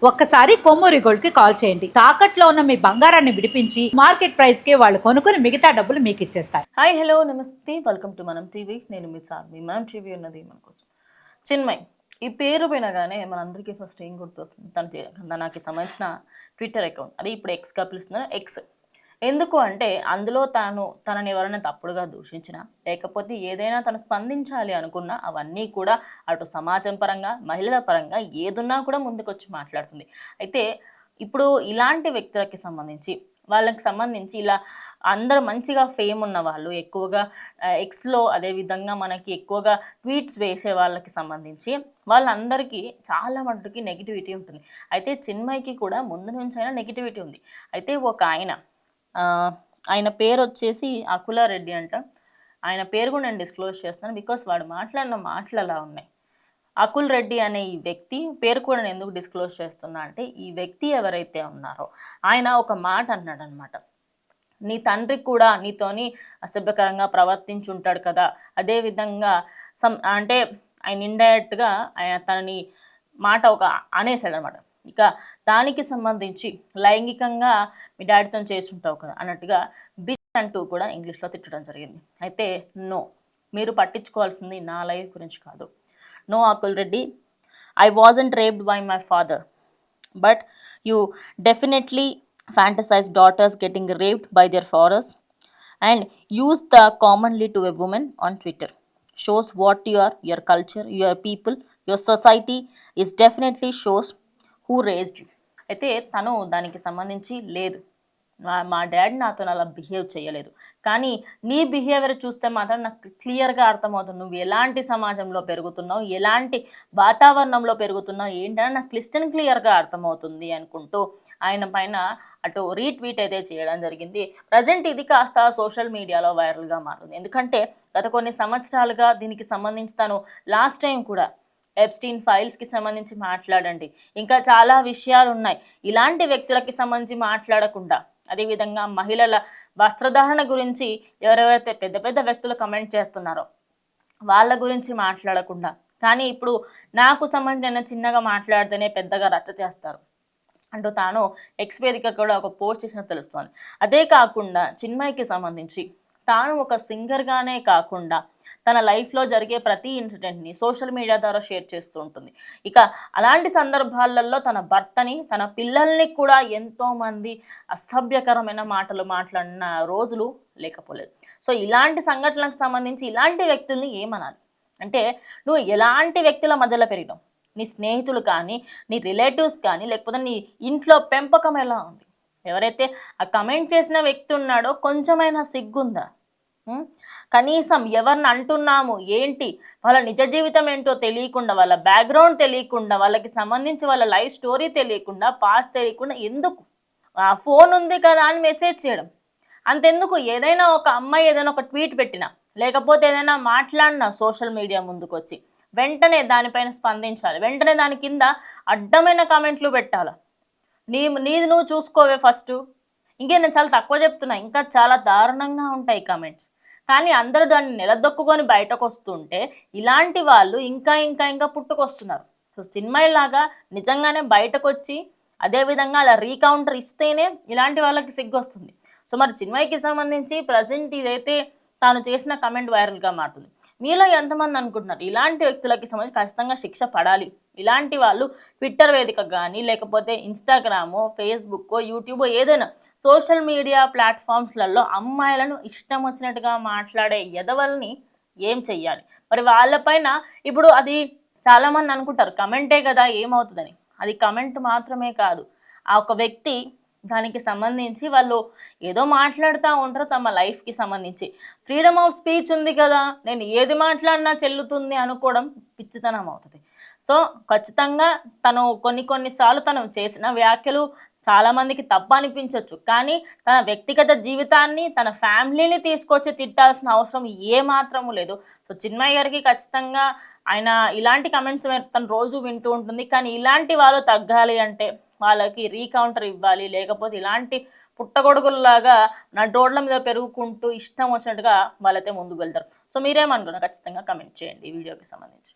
ఒక్కసారి కొమ్మూరి గోల్డ్ కి కాల్ చేయండి. తాకట్లో ఉన్న మీ బంగారాన్ని విడిపించి మార్కెట్ ప్రైస్ కి వాళ్ళు కొనుక్కుని మిగతా డబ్బులు మీకు ఇచ్చేస్తారు. హాయ్ హలో నమస్తే, వెల్కమ్ టు మనం టీవీ. నేను మీ చార్మి. మనం టీవీ ఉన్నది మన కోసం. చిన్మయ్ ఈ పేరు వినగానే మనందరికీ ఫస్ట్ ఏం గుర్తొస్తుంది? తనకి సంబంధించిన ట్విట్టర్ అకౌంట్, అది ఇప్పుడు ఎక్స్గా పిలుస్తున్నారు, ఎక్స్. ఎందుకు అంటే అందులో తనని ఎవరైనా తప్పుడుగా దూషించినా లేకపోతే ఏదైనా తను స్పందించాలి అనుకున్నా అవన్నీ కూడా అటు సమాజం పరంగా మహిళల పరంగా ఏదున్నా కూడా ముందుకొచ్చి మాట్లాడుతుంది. అయితే ఇప్పుడు ఇలాంటి వ్యక్తులకి సంబంధించి వాళ్ళకి సంబంధించి ఇలా అందరూ మంచిగా ఫేమ్ ఉన్న వాళ్ళు ఎక్కువగా ఎక్స్లో అదేవిధంగా మనకి ఎక్కువగా ట్వీట్స్ వేసే వాళ్ళకి సంబంధించి వాళ్ళందరికీ చాలా మటుకి నెగిటివిటీ ఉంటుంది. అయితే చిన్మయ్కి కూడా ముందు నుంచి అయినా నెగిటివిటీ ఉంది. అయితే ఒక ఆయన పేరు వచ్చేసి అకులారెడ్డి అంట. ఆయన పేరు కూడా నేను డిస్క్లోజ్ చేస్తాను, బికాస్ వాడు మాట్లాడిన మాటలు అలా ఉన్నాయి. అకుల్ రెడ్డి అనే ఈ వ్యక్తి పేరు కూడా నేను ఎందుకు డిస్క్లోజ్ చేస్తున్నా అంటే, ఈ వ్యక్తి ఎవరైతే ఉన్నారో ఆయన ఒక మాట అన్నాడు అనమాట. నీ తండ్రి కూడా నీతోని అసభ్యకరంగా ప్రవర్తించుంటాడు కదా, అదేవిధంగా అంటే ఆయన ఇండైరెక్ట్గా తనని మాట ఒక అనేసాడు అనమాట. ఇక దానికి సంబంధించి లైంగికంగా మీ డాడీతో చేస్తుంటావు కదా అన్నట్టుగా బిచ్ అంటూ కూడా ఇంగ్లీష్లో తిట్టడం జరిగింది. అయితే నో, మీరు పట్టించుకోవాల్సింది నా లైఫ్ గురించి కాదు. No Akul Reddy, I wasn't raped by my father, but you definitely fantasize daughters getting raped by their fathers and use the commonly to a woman on Twitter. Shows what you are, your culture, your people, your society is definitely shows who raised you. అయితే తను దానికి సంబంధించి లేదు, మా daddy నాతో అలా behave చేయలేదు, కానీ నీ బిహేవియర్ చూస్తే మాత్రం నాకు క్లియర్గా అర్థమవుతుంది నువ్వు ఎలాంటి సమాజంలో పెరుగుతున్నావు, ఎలాంటి వాతావరణంలో పెరుగుతున్నావు ఏంటని నాకు క్లియర్గా అర్థమవుతుంది అనుకుంటూ ఆయన పైన అటు రీట్వీట్ అయితే చేయడం జరిగింది. ప్రజెంట్ ఇది కాస్త సోషల్ మీడియాలో వైరల్గా మారుతుంది. ఎందుకంటే గత కొన్ని సంవత్సరాలుగా దీనికి సంబంధించి తను లాస్ట్ టైం కూడా ఎప్స్టీన్ ఫైల్స్కి సంబంధించి మాట్లాడండి, ఇంకా చాలా విషయాలు ఉన్నాయి, ఇలాంటి వ్యక్తులకి సంబంధించి మాట్లాడకుండా అదేవిధంగా మహిళల వస్త్రధారణ గురించి ఎవరెవరైతే పెద్ద పెద్ద వ్యక్తులు కమెంట్ చేస్తున్నారో వాళ్ళ గురించి మాట్లాడకుండా, కానీ ఇప్పుడు నాకు సంబంధించి నేను చిన్నగా మాట్లాడితేనే పెద్దగా రచ్చ చేస్తారు అంటూ తాను ఎక్స్ వేదిక కూడా ఒక పోస్ట్ చేసినట్టు తెలుస్తోంది. అదే కాకుండా చిన్మయ్కి సంబంధించి తాను ఒక సింగర్గానే కాకుండా తన లైఫ్లో జరిగే ప్రతి ఇన్సిడెంట్ని సోషల్ మీడియా ద్వారా షేర్ చేస్తూ ఉంటుంది. ఇక అలాంటి సందర్భాలలో తన భర్తని తన పిల్లల్ని కూడా ఎంతోమంది అసభ్యకరమైన మాటలు మాట్లాడిన రోజులు లేకపోలేదు. సో ఇలాంటి సంఘటనలకు సంబంధించి ఇలాంటి వ్యక్తుల్ని ఏమనాలి అంటే, నువ్వు ఎలాంటి వ్యక్తుల మధ్యలో పెరిగినావు, నీ స్నేహితులు కానీ నీ రిలేటివ్స్ కానీ లేకపోతే నీ ఇంట్లో పెంపకం ఎలా ఉంది, ఎవరైతే ఆ కమెంట్ చేసిన వ్యక్తి ఉన్నాడో కొంచెమైనా సిగ్గుందా? కనీసం ఎవరిని అంటున్నాము ఏంటి, వాళ్ళ నిజ జీవితం ఏంటో తెలియకుండా, వాళ్ళ బ్యాక్గ్రౌండ్ తెలియకుండా, వాళ్ళకి సంబంధించి వాళ్ళ లైఫ్ స్టోరీ తెలియకుండా, పాస్ తెలియకుండా ఎందుకు ఆ ఫోన్ ఉంది కదా అని మెసేజ్ చేయడం? అంతెందుకు ఏదైనా ఒక అమ్మాయి ఏదైనా ఒక ట్వీట్ పెట్టినా లేకపోతే ఏదైనా మాట్లాడినా సోషల్ మీడియా ముందుకు వచ్చి వెంటనే దానిపైన స్పందించాలి, వెంటనే దాని కింద అడ్డమైన కామెంట్లు పెట్టాలి. నీది నువ్వు చూసుకోవే ఫస్ట్. నేను చాలా తక్కువ చెప్తున్నా, ఇంకా చాలా దారుణంగా ఉంటాయి కమెంట్స్, కానీ అందరూ దాన్ని నిలదొక్కుకొని బయటకు వస్తుంటే ఇలాంటి వాళ్ళు ఇంకా ఇంకా ఇంకా పుట్టుకొస్తున్నారు. సో చిన్మయ్ లాగా నిజంగానే బయటకు వచ్చి అదేవిధంగా అలా రీకౌంటర్ ఇస్తేనే ఇలాంటి వాళ్ళకి సిగ్గు వస్తుంది. సో మరి చిన్మయ్కి సంబంధించి ప్రజెంట్ ఇదైతే తాను చేసిన కమెంట్ వైరల్గా మారుతుంది. మీలో ఎంతమంది అనుకుంటున్నారు ఇలాంటి వ్యక్తులకి సంబంధించి ఖచ్చితంగా శిక్ష పడాలి, ఇలాంటి వాళ్ళు ట్విట్టర్ వేదిక కానీ లేకపోతే ఇన్స్టాగ్రామో ఫేస్బుక్కో యూట్యూబో ఏదైనా సోషల్ మీడియా ప్లాట్ఫామ్స్లలో అమ్మాయిలను ఇష్టం వచ్చినట్టుగా మాట్లాడే ఎదవల్ని ఏం చెయ్యాలి? మరి వాళ్ళపైన ఇప్పుడు అది చాలామంది అనుకుంటారు కమెంటే కదా ఏమవుతుందని, అది కమెంట్ మాత్రమే కాదు, ఆ ఒక వ్యక్తి దానికి సంబంధించి వాళ్ళు ఏదో మాట్లాడుతూ ఉంటారు తమ లైఫ్కి సంబంధించి. ఫ్రీడమ్ ఆఫ్ స్పీచ్ ఉంది కదా, నేను ఏది మాట్లాడినా చెల్లుతుంది అనుకోవడం పిచ్చితనం అవుతుంది. సో ఖచ్చితంగా తను కొన్నిసార్లు తను చేసిన వ్యాఖ్యలు చాలామందికి తప్పు అనిపించవచ్చు, కానీ తన వ్యక్తిగత జీవితాన్ని తన ఫ్యామిలీని తీసుకొచ్చి తిట్టాల్సిన అవసరం ఏమాత్రము లేదు. సో చిన్మయ్య గారికి ఖచ్చితంగా ఆయన ఇలాంటి కమెంట్స్ తను రోజు వింటూ ఉంటుంది, కానీ ఇలాంటి వాళ్ళు తగ్గాలి అంటే వాళ్ళకి రీకౌంటర్ ఇవ్వాలి, లేకపోతే ఇలాంటి పుట్టగొడుగుల్లాగా రోడ్ల మీద పెరుగుకుంటూ ఇష్టం వచ్చినట్టుగా వాళ్ళైతే ముందుకు వెళ్తారు. సో మీరేమనుకున్నారు ఖచ్చితంగా కమెంట్ చేయండి ఈ వీడియోకి సంబంధించి.